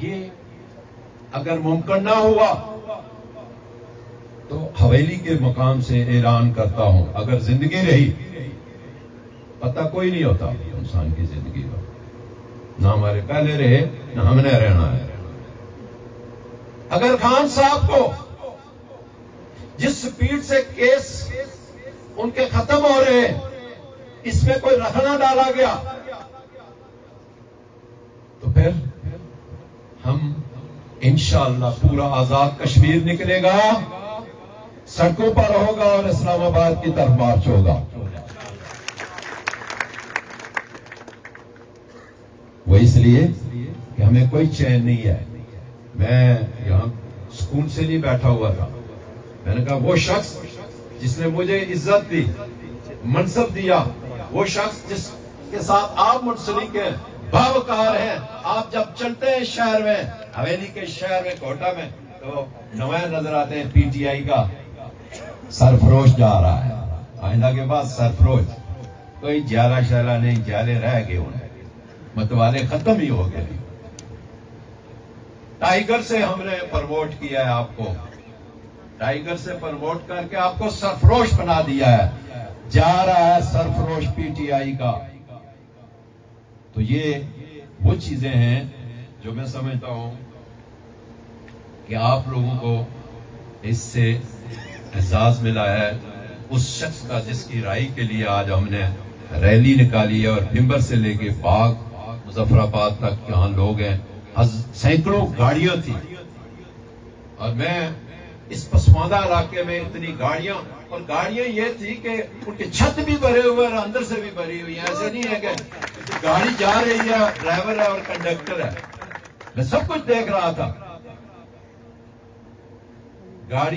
ये अगर मुमकिन ना हुआ तो हवेली के मकाम से ऐलान करता हूं, अगर जिंदगी रही, पता कोई नहीं होता इंसान की जिंदगी का, ना हमारे पहले रहे ना हमने रहना है। अगर खान साहब को जिस स्पीड से केस उनके खत्म हो रहे हैं इसमें कोई रखना डाला गया तो फिर हम इंशाअल्लाह पूरा आजाद कश्मीर निकलेगा, सड़कों पर होगा और इस्लामाबाद की तरफ मार्च होगा। वो इसलिए कि हमें कोई चैन नहीं है। मैं यहां सुकून से नहीं बैठा हुआ था। मैंने कहा वो शख्स जिसने मुझे इज्जत दी, मनसब दिया, वो शख्स जिसके साथ आप मुंसलिक हैं, बावकार हैं, आप जब चलते हैं शहर में, हवेली के शहर में, कोटा में, तो नुमाइंदे नजर आते हैं पीटीआई का सरफरोश जा रहा है, आइंदा के बाद सरफरोश, कोई जाला शाला नहीं, जाले रह गए, उन्हें मतवाले खत्म ही हो गए। टाइगर से हमने प्रमोट किया है आपको, टाइगर से प्रमोट करके आपको सरफरोश बना दिया है, जा रहा है सरफरोश पीटीआई का। तो ये वो चीजें हैं जो मैं समझता हूं कि आप लोगों को इससे एहसास मिला है उस शख्स का जिसकी राय के लिए आज हमने रैली निकाली है, और भिंबर से लेके बाग मुजफ्फराबाद तक यहाँ लोग हैं, सैकड़ों गाड़ियां थी, और मैं इस पसमानदा इलाके में इतनी गाड़ियां, और गाड़ियां ये थी कि उनके छत भी भरे हुए और अंदर से भी भरी हुई है। ऐसे नहीं है कि गाड़ी जा रही है, ड्राइवर है और कंडक्टर है, मैं सब कुछ देख रहा था। गाड़ी